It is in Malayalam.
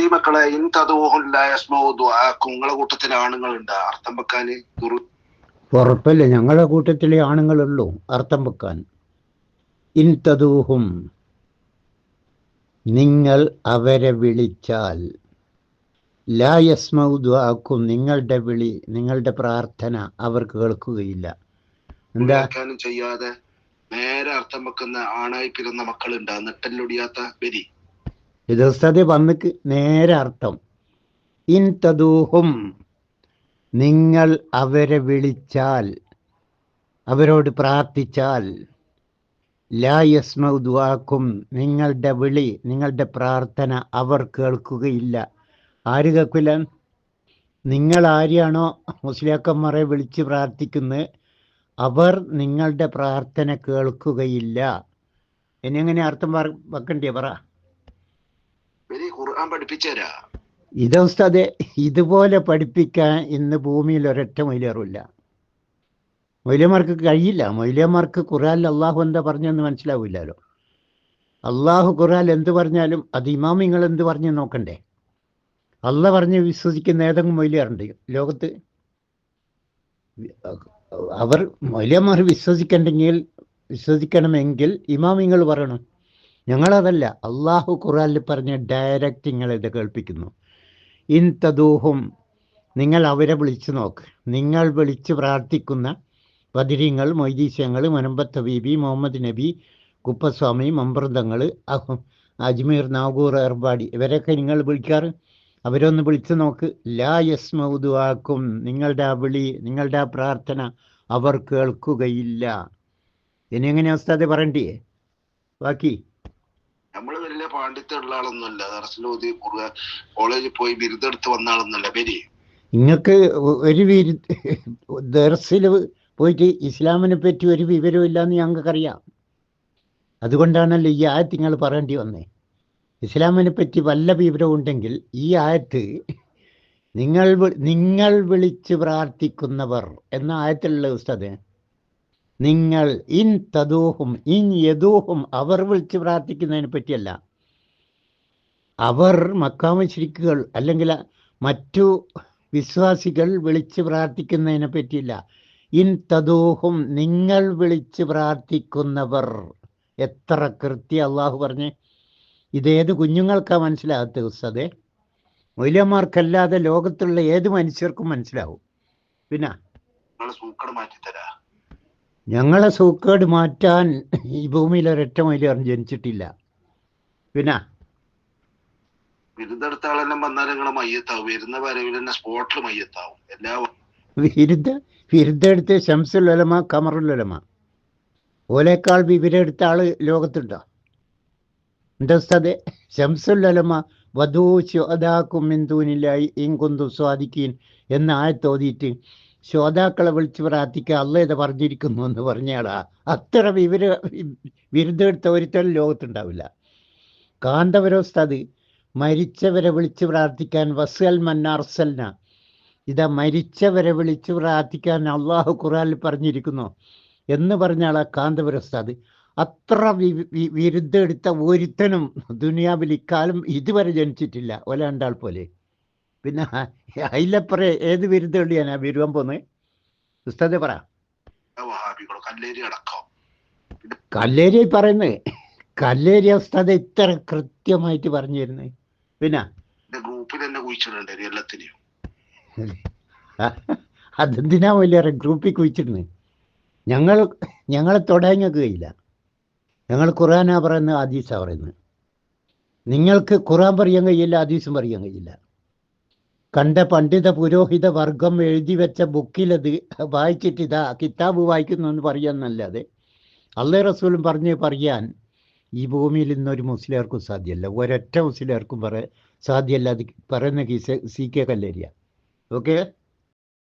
ഈ മക്കളെ നിങ്ങളെ കൂട്ടത്തിൽ ആണുങ്ങളുണ്ട് അർത്ഥം വെക്കാന്? ഉറപ്പല്ലേ, ഞങ്ങളുടെ കൂട്ടത്തിലെ ആണുങ്ങളുള്ളൂ അർത്ഥം വെക്കാൻ. ഇൻ തദൂഹും, നിങ്ങൾ അവരെ വിളിച്ചാൽ, ലാ യസ്മഉ ദുആക്കും, നിങ്ങളുടെ വിളി, നിങ്ങളുടെ പ്രാർത്ഥന അവർ കേൾക്കുകയില്ല. എന്താ ചെയ്യാതെ നേരെ അർത്ഥം വെക്കുന്ന ആണായി പിറന്ന മക്കളുണ്ട്, നെട്ടല്ലൊടിയാത്ത ബലി. ഇത് ഉസ്താദെ വന്നിക്ക് നേരെ അർത്ഥം. ഇൻ തദൂഹും, നിങ്ങൾ അവരെ വിളിച്ചാൽ, അവരോട് പ്രാർത്ഥിച്ചാൽ, ലാ യസ്മഉ ദുആക്കും, നിങ്ങളുടെ വിളി, നിങ്ങളുടെ പ്രാർത്ഥന അവർ കേൾക്കുകയില്ല. ആര് കേൾക്കില്ല? നിങ്ങൾ ആരെയാണോ മുസ്ലിയാക്കന്മാരെ വിളിച്ച് പ്രാർത്ഥിക്കുന്നത് അവർ നിങ്ങളുടെ പ്രാർത്ഥന കേൾക്കുകയില്ല. ഇനി എങ്ങനെ അർത്ഥം വെക്കണ്ടേ പറ? ഖുർആൻ പഠിപ്പിച്ചേരാ. ഇത് ഉസ്താദെ ഇതുപോലെ പഠിപ്പിക്കാൻ ഇന്ന് ഭൂമിയിൽ ഒരൊറ്റ മൊയ്ലിയറുമില്ല. മൊയ്ലിയന്മാർക്ക് കഴിയില്ല. മൊയ്ലിയന്മാർക്ക് ഖുർആനിൽ അള്ളാഹു എന്താ പറഞ്ഞെന്ന് മനസ്സിലാവില്ലല്ലോ. അള്ളാഹു ഖുർആനിൽ എന്ത് പറഞ്ഞാലും അത് ഇമാമിങ്ങൾ എന്ത് പറഞ്ഞു നോക്കണ്ടേ? അള്ള പറഞ്ഞ് വിശ്വസിക്കുന്ന ഏതെങ്കിലും മൊയ്ലിയാറുണ്ട് ലോകത്ത്? അവർ മൊയ്ലിയന്മാർ വിശ്വസിക്കണമെങ്കിൽ ഇമാമിങ്ങൾ പറയണം. ഞങ്ങളതല്ല, അള്ളാഹു ഖുർആനിൽ പറഞ്ഞ് ഡയറക്റ്റ് നിങ്ങളിത് കേൾപ്പിക്കുന്നു. ഇൻ തദൂഹും, നിങ്ങൾ അവരെ വിളിച്ചു നോക്ക്. നിങ്ങൾ വിളിച്ച് പ്രാർത്ഥിക്കുന്ന ബദരീങ്ങൾ, മൊയ്തീസ്യങ്ങൾ, മുനമ്പത്ത് ബീബി, മുഹമ്മദ് നബി, കുപ്പസ്വാമി, മമ്പ്രദങ്ങൾ, അജ്മീർ, നാഗൂർ, ഏർപ്പാടി, ഇവരൊക്കെ നിങ്ങൾ വിളിക്കാറ്. അവരൊന്ന് വിളിച്ചു നോക്ക്. ലാ യസ്മഉ ദുആക്കും, നിങ്ങളുടെ ആ വിളി, നിങ്ങളുടെ ആ പ്രാർത്ഥന അവർ കേൾക്കുകയില്ല. ഇനി എങ്ങനെയാ ഉസ്താദെ പറയണ്ടേ ബാക്കി? നമ്മള് വലിയ പാണ്ഡിത്യമുള്ള ആളൊന്നുമല്ല, ദർസിലോതി കോളേജിൽ പോയി ബിരുദെടുത്ത് വന്ന ആളൊന്നുമല്ല. ബരി നിങ്ങൾക്ക് ഒരു ദർസിൽ പോയിട്ട് ഇസ്ലാമിനെ പറ്റി ഒരു വിവരവും ഇല്ലാന്ന് ഞങ്ങൾക്കറിയാം. അതുകൊണ്ടാണല്ലോ ഈ ആയത്ത് നിങ്ങൾ പറയേണ്ടി വന്നേ. ഇസ്ലാമിനെ പറ്റി വല്ല വിവരവും ഉണ്ടെങ്കിൽ ഈ ആയത്ത് നിങ്ങൾ വിളിച്ച് പ്രാർത്ഥിക്കുന്നവർ എന്ന ആയത്തിലുള്ള ഉസ്താദ്, നിങ്ങൾ ഇൻ തദൂഹും, ഇൻ യദൂഹും, അവർ വിളിച്ച് പ്രാർത്ഥിക്കുന്നതിനെ പറ്റിയല്ല. അവർ മക്കാ മുശ്രിക്കുകൾ അല്ലെങ്കിൽ മറ്റു വിശ്വാസികൾ വിളിച്ച് പ്രാർത്ഥിക്കുന്നതിനെ പറ്റിയില്ല. ഇൻ തദൂഹും, നിങ്ങൾ വിളിച്ച് പ്രാർത്ഥിക്കുന്നവർ. എത്ര കൃത്യം അള്ളാഹു പറഞ്ഞ്. ഇതേത് കുഞ്ഞുങ്ങൾക്കാ മനസ്സിലാകത്ത ഉസ്താദേ? മൗലവിമാർക്കല്ലാതെ ലോകത്തുള്ള ഏത് മനുഷ്യർക്കും മനസ്സിലാവും. പിന്നെ ഞങ്ങളെ സൂക്കേട് മാറ്റാൻ ഈ ഭൂമിയിൽ ഒരൊറ്റ മൗലവി ജനിച്ചിട്ടില്ല. പിന്നെ ബിരുദെടുത്ത ആളെല്ലാം വന്നാൽ നിങ്ങളെ മയ്യത്താവും. വരുന്ന വരവിൽ തന്നെ സ്പോട്ടിൽ മയ്യത്താവും. ബിരുദെടുത്ത് ശംസുൽ ഉലമ, ഖമറുൽ ഉലമ ഓലേക്കാൾ വിവരെടുത്ത ആള് ലോകത്തുണ്ടോ? എന്താ ഉസ്താദേ? ശംസുൽ ഉലമ വധൂ ശുഹദാക്കും മിൻ ദൂനില്ലാഹി ഇൻ കുന്തും സ്വാദിഖീൻ എന്ന ആയത്ത് ഓതിയിട്ട് ശ്രോതാക്കളെ വിളിച്ച് പ്രാർത്ഥിക്കുക അല്ല ഇത് പറഞ്ഞിരിക്കുന്നു എന്ന് പറഞ്ഞാളാ. അത്ര ബിരുദെടുത്ത ഒരുത്തരം ലോകത്തുണ്ടാവില്ല. കാന്തവരോസ്താദ് മരിച്ചവരെ വിളിച്ച് പ്രാർത്ഥിക്കാൻ വസ്അൽ മൻ അർസൽന, ഇതാ മരിച്ചവരെ വിളിച്ച് പ്രാർത്ഥിക്കാൻ അള്ളാഹു ഖുർആനിൽ പറഞ്ഞിരിക്കുന്നു എന്ന് പറഞ്ഞാളാ കാന്തപുരസ്താദ്. അത്ര വിരുദ്ധെടുത്ത ഒരുത്തനും ദുനിയാവിൽ ഇക്കാലം ഇതുവരെ ജനിച്ചിട്ടില്ല. ഒല രണ്ടാൾ പോലെ. പിന്നെ അതിലപ്പുറം ഏത് വിരുദ്ധ എളിയാനാ വരുവാൻ പോന്ന് ഉസ്താദെ പറ? കല്ലേരി പറയുന്നത്, കല്ലേരി ഉസ്താദ് ഇത്ര കൃത്യമായിട്ട് പറഞ്ഞു തരുന്നത്. പിന്നെ അതെന്തിനാ വലിയ ഗ്രൂപ്പിൽ കുഴിച്ചിരുന്നത്? ഞങ്ങളെ തൊടാങ്ങൾക്ക് കഴിയില്ല. ഞങ്ങൾ ഖുർആനാ പറയുന്നത്, ഹദീസാ പറയുന്നത്. നിങ്ങൾക്ക് ഖുർആൻ പറയാൻ കഴിയില്ല, ഹദീസും പറയാൻ കഴിയില്ല. കണ്ട പണ്ഡിത പുരോഹിത വർഗം എഴുതി വെച്ച ബുക്കിലത് വായിച്ചിട്ട് ഇതാ കിതാബ് വായിക്കുന്നു എന്ന് പറയാന്നല്ലാതെ അള്ളാഹു റസൂലും പറയാൻ ഈ ഭൂമിയിൽ ഇന്നൊരു മുസ്ലിയാർക്കും സാധ്യമല്ല. ഒരൊറ്റ മുസ്ലിയാർക്കും സാധ്യമല്ല. അത് പറയുന്ന സി കെ കല്ലേരിയ. ഓക്കെ.